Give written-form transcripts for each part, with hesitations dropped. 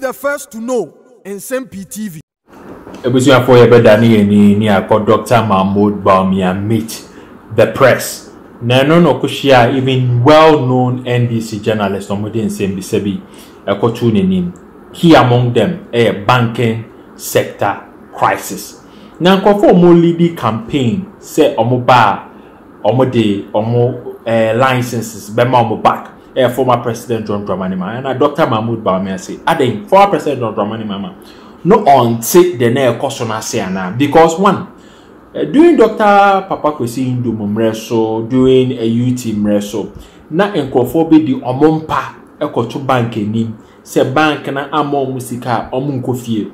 the first to know Nsem-Pii TV. Ebusia for Ebedani ni Dr. Mahmoud Bawumia meet the press. Nano no kushia even well-known NDC journalist Omudi Nsem-Pii sebi ekotuni nim. Key among them a banking sector crisis. Now for more leading campaign say omoba omode licenses bema omo back. Former President John Dramani Mahama and Dr. Mahmoud Bawumia say, "Adding former President John Dramani Mahama no on take the near cosona say now because one during Dr. Papa Kwesi Nduom mreso during a UT mreso na enkofo the omompa ekoto bank ni se bank na amo musika omunkofie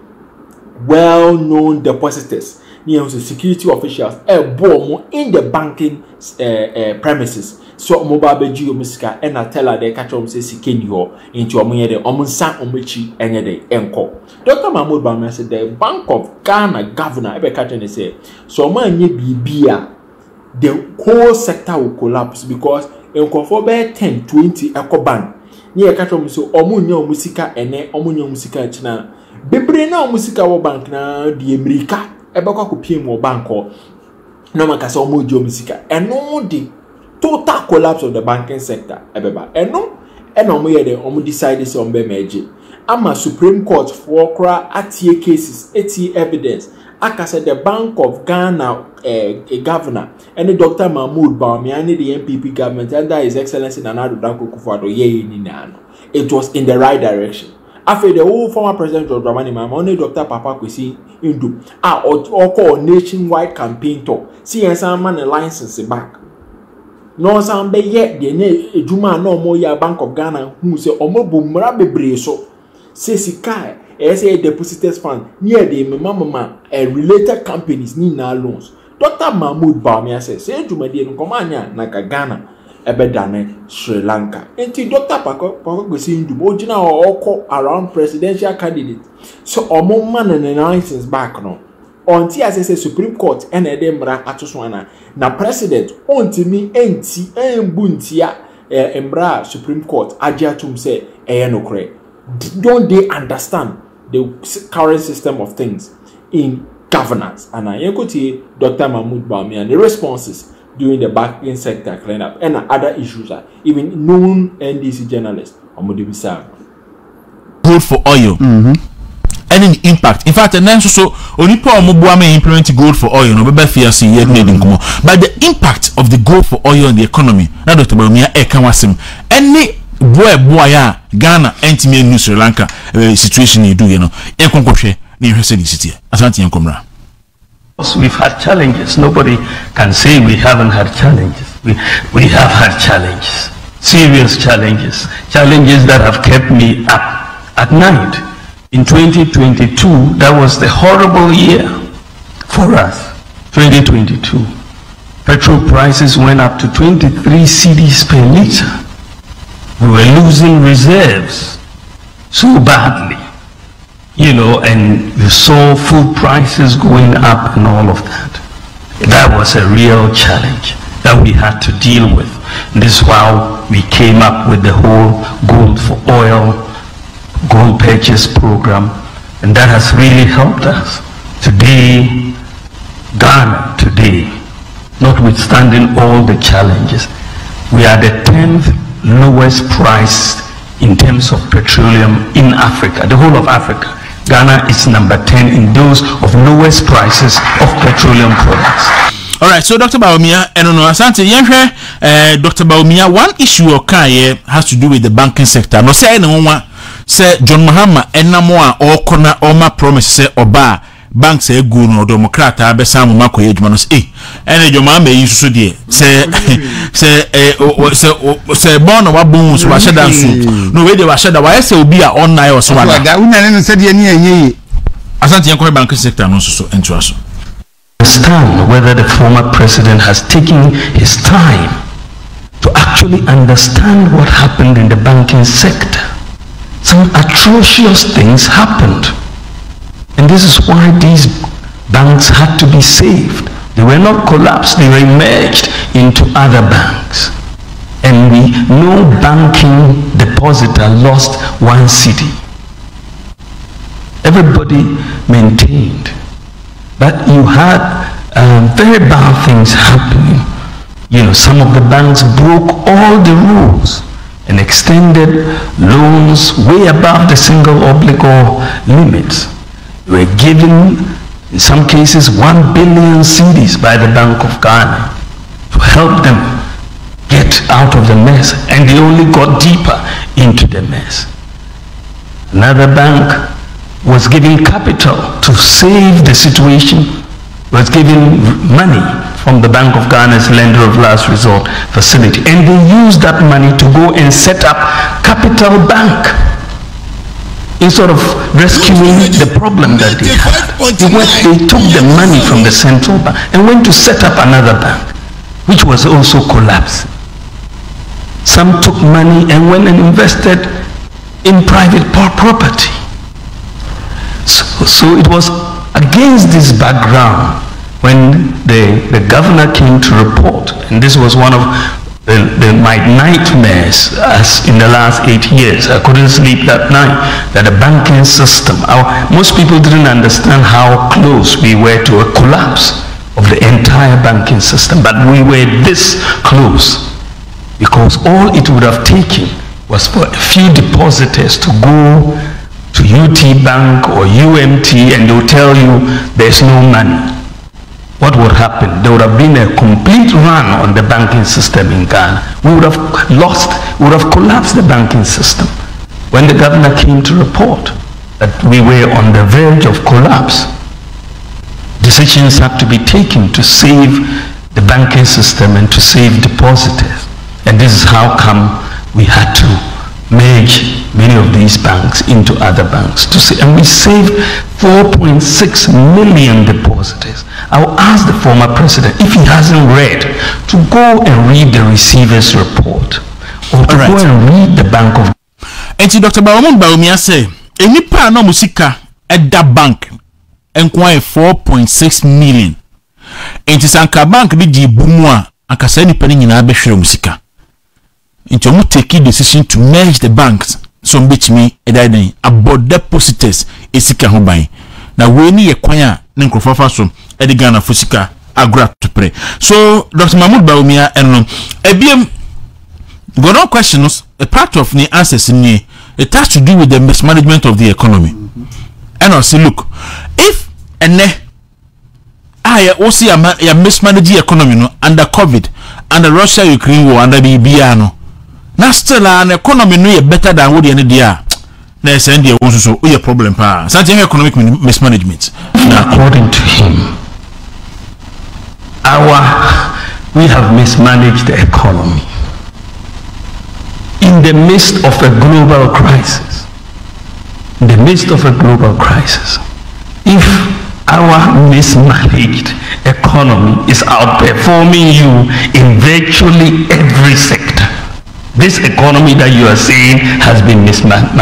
well-known depositors near security officials in the banking premises. So mobile beji omusika and I tell her they catch say sikeni ho into omunyede omunsan omuchi enyede enko. Dr. Mahmoud Bawumia said the Bank of Ghana governor ebe catch and say so manye bibia the whole sector will collapse because enko for be 10-20 eco bank near catch so omunya omusika ene omunya omusika china bebre na omusika wo bank na di America ebe kwa kopie mo bank ho no makasa omujo omusika eno di total collapse of the banking sector ebeba eno omo ye de omo decide say ombe meje ama Supreme Court for kra atie cases atie evidence aka say the Bank of Ghana a governor and Dr. Mahmoud Bawumia and the NPP government under His Excellency Nana Addo Akufo-Addo ye ni nano it was in the right direction. After the whole former President John Dramani Mahama only Dr. Papa Kwesi Nduom or call nationwide campaign talk see some man a license back. No some be yet the ne juma no more ya Bank of Ghana who say omo bumra bebre so say sika say depositors fund near the mama related companies ni na loans. Dr. Mahmoud Bawumia say juma de no komanya na Ghana ebedane Sri Lanka. Enti Dr. Papa Kwesi Nduom ojina oko around presidential candidate so omo man and license back no until as I say Supreme Court and Edinburgh atoswana na president ontimi enti embuntia embra Supreme Court ajatum say eyenokre. Don't they understand the current system of things in governance? And I equity Dr. Mahmoud Bawumia and the responses during the banking sector cleanup and other issues are even known NDC journalists omodibisa good for oil. Any impact. In fact, and then so only poor Mubuame implement gold for oil, no be fear see yet made in Kumo. But the impact of the gold for oil in the economy, now Dr. Bawumia Ekawasim. Any boya Ghana anti New Sri Lanka situation you do, you know, Enkonkoshe, near Hesedi City, Asante Enkomra. We've had challenges. Nobody can say we haven't had challenges. We have had challenges, serious challenges, challenges that have kept me up at night. In 2022, that was the horrible year for us. 2022. Petrol prices went up to 23 cedis per liter. We were losing reserves so badly, you know, and we saw food prices going up and all of that. That was a real challenge that we had to deal with. And this is how we came up with the whole gold for oil gold purchase program, and that has really helped us. Today, Ghana today, notwithstanding all the challenges, we are the 10th lowest price in terms of petroleum in Africa, the whole of Africa. Ghana is number 10 in those of lowest prices of petroleum products. All right, so Dr. Bawumia, and on Asante, Dr. Bawumia, one issue has to do with the banking sector. No say anyone. Say John Mahama enamoa okona oma promise say oba bank say go no democrat abesa mama ko yedwuma no say ene John Mahama yi so de say born wa bon so wa sheda nsu no we de wa sheda wa say obi a online o so wa da una ne say de ne enye Asante yanko bank sector no so ento aso. Understand whether the former president has taken his time to actually understand what happened in the banking sector. Some atrocious things happened, and this is why these banks had to be saved. They were not collapsed, they were merged into other banks, and no banking depositor lost 1 cedi. everybody maintained. But you had very bad things happening. Some of the banks broke all the rules and extended loans way above the single obligor limits. They were given, in some cases, 1 billion cedis by the Bank of Ghana to help them get out of the mess, and they only got deeper into the mess. Another bank was giving capital to save the situation, was giving money from the Bank of Ghana's lender of last resort facility, and they used that money to go and set up Capital Bank instead of rescuing the problem that they had. They took the money from the central bank and went to set up another bank, which was also collapsed. Some took money and went and invested in private property. So it was against this background when the governor came to report, and this was one of my nightmares as in the last 8 years. I couldn't sleep that night, that the banking system, most people didn't understand how close we were to a collapse of the entire banking system, but we were this close because all it would have taken was for a few depositors to go to UT Bank or UMT and they'll tell you there's no money. What would happen? There would have been a complete run on the banking system in Ghana. We would have collapsed the banking system. When the governor came to report that we were on the verge of collapse, decisions had to be taken to save the banking system and to save depositors. And this is how come we had to merge many of these banks into other banks and we saved 4.6 million depositors. I'll ask the former president, if he hasn't read, to go and read the receiver's report or to go and read the Bank of. And Dr. Bawumia say, any pa no musika at that bank enquire 4.6 million. And Sanka Bank di bumwa akasani pani nyina abehwere musika. Into mu take decision to merge the banks so mbetimi edaiden about depositors esika ho ban na we ni ye kwan a ne nkrofafa so edigana fosika agra to pray. So Dr. Mahmoud Bawumia enno ebiem got no questions. A part of the answers in here, it has to do with the mismanagement of the economy. And I say, look, if I also mismanage the economy no under COVID, under Russia-Ukraine war, under BBA no. Now still an economy no better than what the end there. They send you also so problem pa. Such economic mismanagement. Now, according to him, we have mismanaged the economy in the midst of a global crisis. In the midst of a global crisis, if our mismanaged economy is outperforming you in virtually every sector, this economy that you are saying has been mismanaged.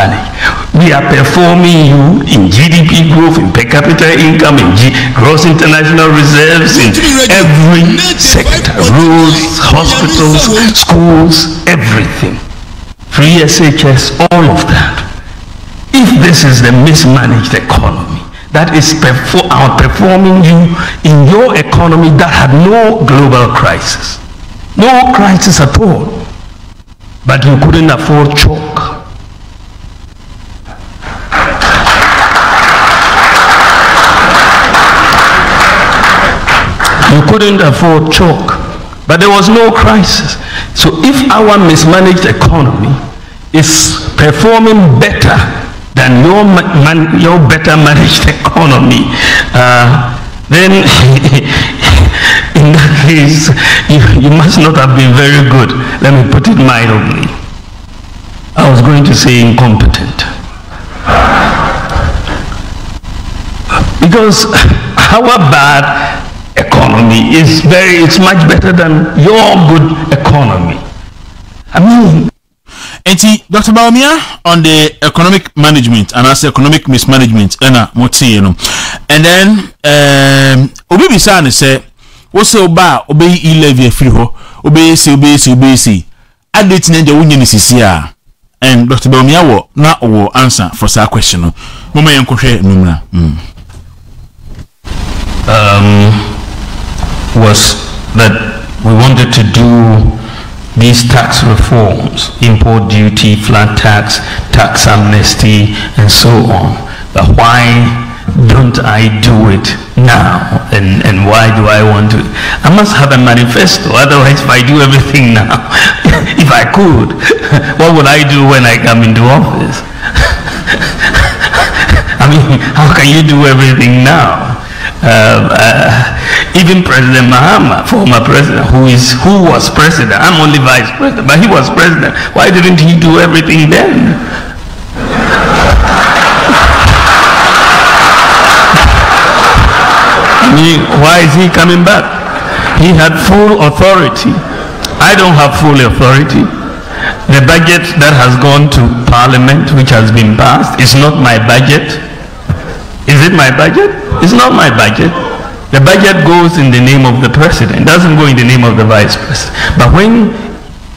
We are performing you in GDP growth, in per capita income, in gross international reserves, in every sector, roads, hospitals, schools, everything. Free SHS, all of that. If this is the mismanaged economy that is outperforming you in your economy that had no global crisis, no crisis at all, but you couldn't afford chalk. You couldn't afford chalk, but there was no crisis. So if our mismanaged economy is performing better than your better managed economy, then in that case, you must not have been very good. Let me put it mildly. I was going to say incompetent. Because our bad economy it's much better than your good economy. I mean, Dr. Bawumia on the economic management and as economic mismanagement and then obi bisa say wo say oba obey e-levy free ho obey see adate na je wonye ni sisi a and Dr. Bawumia will answer for that question. Mama Yankoshe Numra. Was that we wanted to do these tax reforms, import duty, flat tax, tax amnesty, and so on. But why don't I do it now? And why do I want to? I must have a manifesto. Otherwise, if I do everything now, if I could, what would I do when I come into office? I mean, how can you do everything now? Even President Mahama, former president, who was president, I'm only vice president, but he was president. Why didn't he do everything then? Why is he coming back? He had full authority. I don't have full authority. The budget that has gone to Parliament, which has been passed, is not my budget. Is it my budget? It's not my budget. The budget goes in the name of the president. It doesn't go in the name of the vice president. But when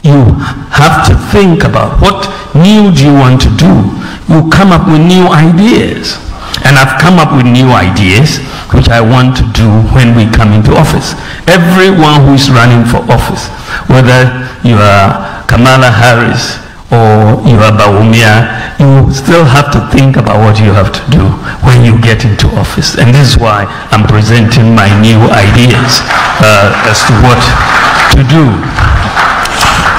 you have to think about what new do you want to do, you come up with new ideas. And I've come up with new ideas which I want to do when we come into office. Everyone who is running for office, whether you are Kamala Harris or you are Bawumia, you still have to think about what you have to do when you get into office. And this is why I'm presenting my new ideas as to what to do.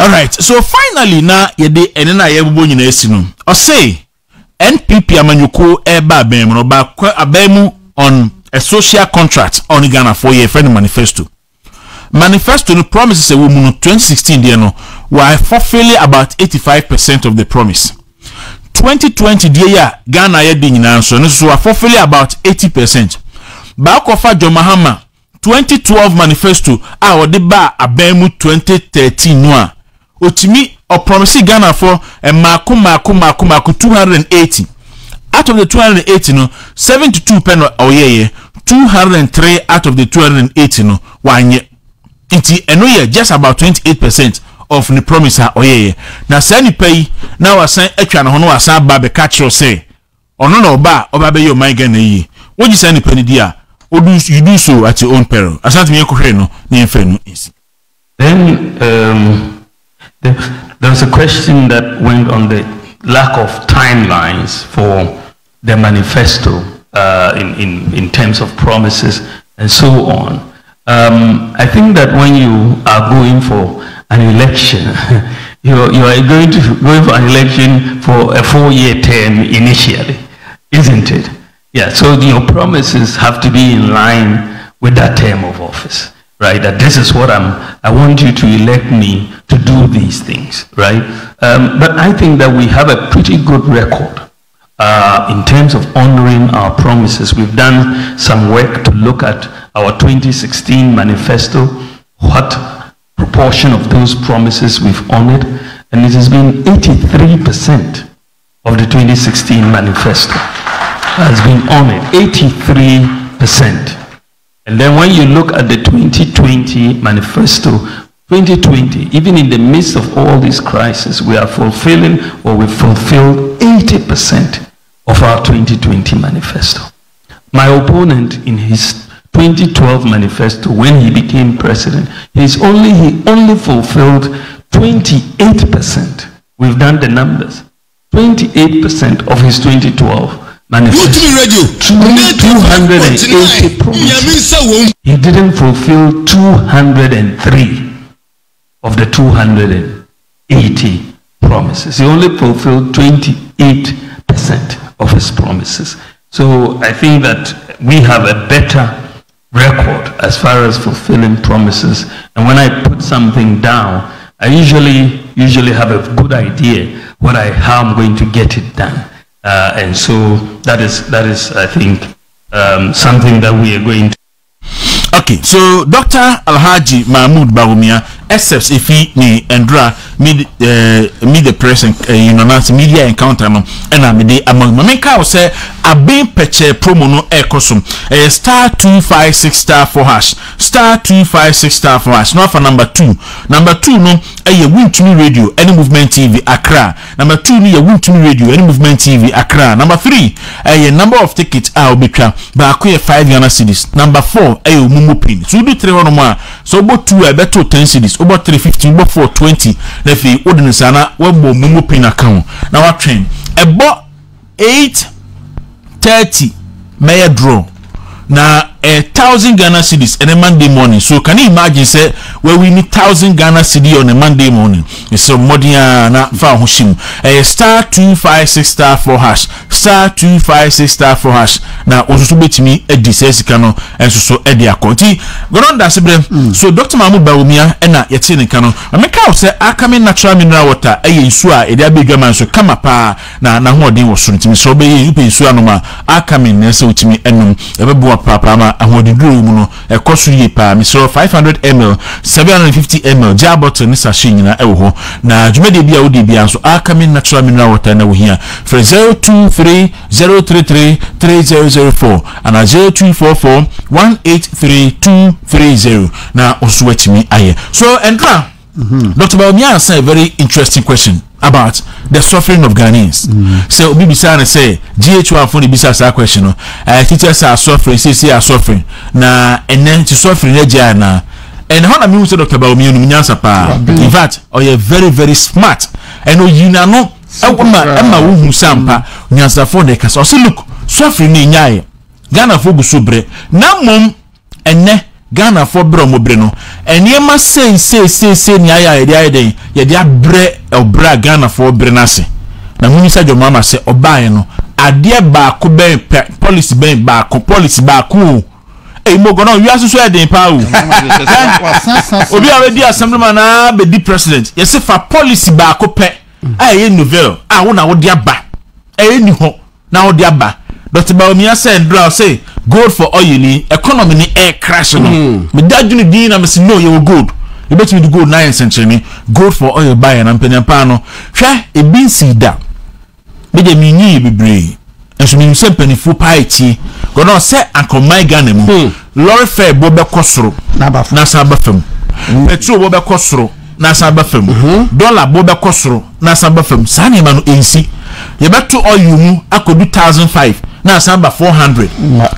All right. So finally, now yede enena yebubo nyina esinu. O say NPP amanyuko eba abem no ba abemu on a social contract on Ghana for your friend manifesto. Manifesto no promises a woman 2016 there no were fulfilling about 85% of the promise. 2020 year Ghana ye din nyina so no so fulfilling about 80%. Ba kofa John Mahama 2012 manifesto a wode ba abemu 2013 no a otimi o promise Ghana for a maku 280. Out of the 280 no 72 pen oyeye 203 out of the 280 no wanye inti eno just about 28% of the promise oyeye na sani pay na wasan atwa no ho wasan ba be catch you say ono na oba be yo my Ghana yi woji sani pay dia you do so at your own peril asante me kohwe no na enfe no is. Then there was a question that went on the lack of timelines for the manifesto in terms of promises and so on. I think that when you are going for an election, you are going for an election for a 4-year term initially, isn't it? Yeah, so your promises have to be in line with that term of office, right? That this is what I want you to elect me to do these things, right? But I think that we have a pretty good record in terms of honoring our promises. We've done some work to look at our 2016 manifesto, what proportion of those promises we've honored, and it has been 83% of the 2016 manifesto has been honored, 83%. And then when you look at the 2020 manifesto, 2020, even in the midst of all these crises, we are fulfilling, or we fulfilled 80% of our 2020 manifesto. My opponent in his 2012 manifesto, when he became president, he only fulfilled 28%. We've done the numbers. 28% of his 2012 manifesto. 280 promises. He didn't fulfill 203 of the 280 promises. He only fulfilled 28% of his promises. So I think that we have a better record as far as fulfilling promises. And when I put something down, I usually have a good idea how I'm going to get it done. And so that is I think something that we are going to. Okay, so Dr. Alhaji Mahmoud Bawumia excepts if ni Andra meet the press and media encounter no and me dey among me ka say abin peche promo no ekosum star 256 star 4 hash star 256 star 4 hash no for number 2 no win to me radio any movement TV Accra number 2 ni win to me radio any movement TV Accra number 3 number of tickets obetwa ba ko 5 Ghana cedis number 4 mumu pin so do 3 one more so about 2 beto 10 cedis about 350 about 420 na fi odin sana webo mumu pin account na wa train ebo 8:30 may draw na 1,000 Ghana cedis on a Monday morning. So can you imagine say where we need 1,000 Ghana cedi on a Monday morning? It's so modia na fa hoshim. Star 256 star 4 hash star 256 star 4 hash na osusu betimi edi sesikano enso edi akonti goronda sebre. So Dr. Mahmoud Bawumia na yete ne kano ameka say akame natural mineral water nsu a edi abedwa so kama pa na hoden wo so ntimi so be yupe nsu anoma akame na se utimi enum ebebo papa ahodi duru mu no ekoso ye pa mi so 500 ml 750 ml jar bottle ni sachet nyina ewo ho na dwumade bia wo de bia so akame natural mineral water na wo hia for 0230333004 and 0244183230 na osuwatimi aye so entra Dr. Bawumia say a very interesting question about the suffering of Ghanaians. So we bisa say GH1 for the bisa sa question no. Teachers are suffering, CC are suffering. Na and then to suffering na and how na me say Dr. Bawumia no nyansa pa. In fact, you very very smart. And you na no emma wo hu sampa nyansa for the case. So look, suffering ni nyae. Ghana for busubre. Na mom enne Ghana for bromobre no eniema say ni aya den ye dia bre obra Ghana for bre nase na munisa jo mama say obae no ade ba ko ben policy ben ba ko policy ba ko mogo no wi asusu e den pa o obi a we di assemblyman na be di president ye se fa policy ba ko pe aye novel wo na wo dia ba ni ho na wo dia ba Dr. Bawumia say Ndra say gold for oil ni economy ni air crash no me dadu ni din na me say no you gold you bet me the gold 9 century ni gold for oil buy na mpanyampa no hwe e bin si da me de mi nyi bebre enso mi Nsem-Pii pa eti go no say ankomai Ghana mu lorry fare bo be kosoro na sa ba fam petrol bo be kosoro na sa ba fam dollar bo be kosoro na sa ba fam sa ni ma no ensi ye beto oil mu akodu 1005 na samba 400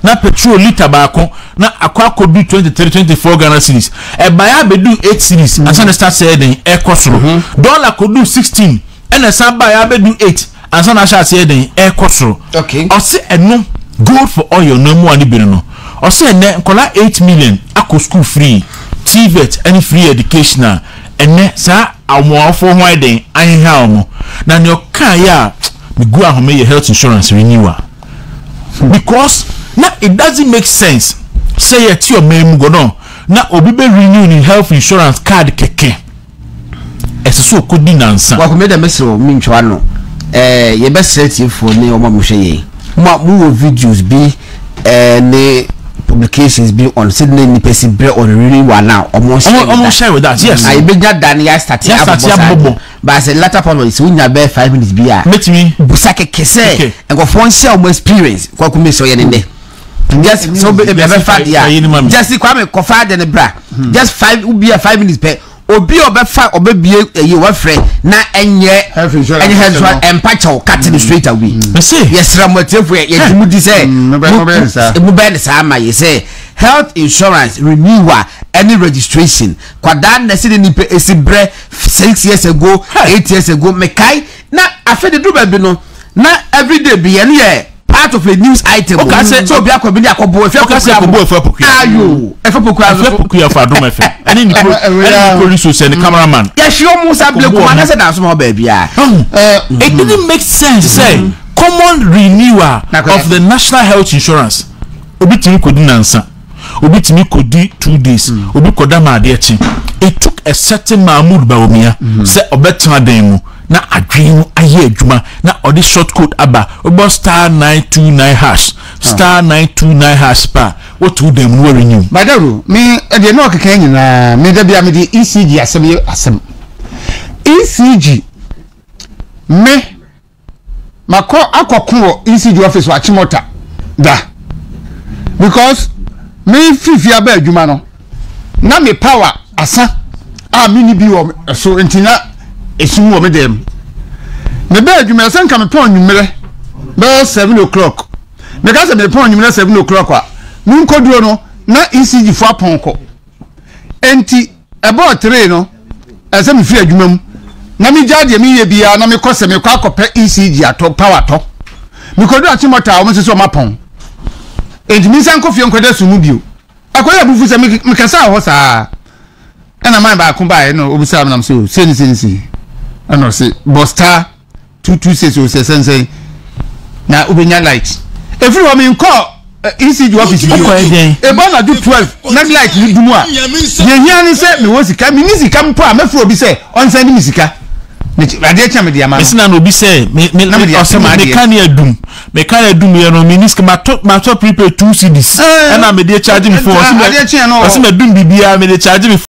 na petrol liter baako na akwakodu 23-24 Ghana cedis e baya bedu 8 cedis asana start saying e kosoro dollar kodu 16 ena samba ya bedu 8 asana sha saying e kosoro okay o se eno gold for oil no mu ani bere no o se ene nkola 8 million akọ school free TVET any free educational ene sa awofo ho eden anha omo na ne o kan ya me go ahome your health insurance renewal because now it doesn't make sense say yet your mem go no na obi be renew ni health insurance card keke eso ko di nansa wa ko me da mesro mi ntwa no ye be set for ni o ma mo hwe mu videos bi ne publications be on Sydney ni pesi bre on really one now almost share with that yes I be dan ya start but say latter part is when you be 5 minutes be a met me busake kese and go phone share my experience kwa kume so ye ne just so be fat ya just kwame ko fa de ne bra just 5 be 5 minutes per obi obefa obebie ye wa frɛ na enye health empacho cut the straight away yes ramotefo ye dimudi say mu be sa ma ye say health insurance renewal any registration kwada na se ni pe esibre 6 years ago 8 years ago mekai na afede do ba bi no na everyday bi ye ne part of a news item okay so bi akobi ni akobo efe akobo ayo efe poku for Adom efe ani ni producer and cameraman ya shi o musa ble ko na se da so mo ba bia it didn't make sense say common renewal of the national health insurance obi timi kodi nansa obi timi kodi 2 days obi koda ma ade echi it took a certain Mahmoud Bawumia say obetan dan mu na adwin aye adwuma na odi short code aba obo star 929 hash star 929 hash pa what to them no renew Badaru me dey no keke nyina me da bia me di ECG asem ECG me mako akoko ECG office wa Chimota da because me fifi aba adwuma no na me power asa a mini bi wo so entina esumu wo me dem me ba adwuma asa nka me pon nwumere be 7 o'clock me ka se me pon nwumere 7 o'clock a nu nkoduro no na ECG fo aponko enti ebo 3 no asa me fi adwuma mu na mi jade mi ye bia na me kose me kwa akopɛ ECG ato power to me kodu Achimota o me so mapon enti mi san kofie nkoda sumu bio akoya bufu se me kasa ho saa ana man ba ko ba no obisa am nam so sensi ana se bosta 226 o se sense na ubenya light every wo me nko ECG office bio e ba na do 12 na light ni dumu a ye hia ni se me wo sika mi ni sika mpo a me fro obi se on send mi sika ade cha me dia ma esina no obi se me kan ya dum ye no minisk ma top prepaid 2 cedis and I me dey charge me for ade cha no o se me dum bibia me dey charge me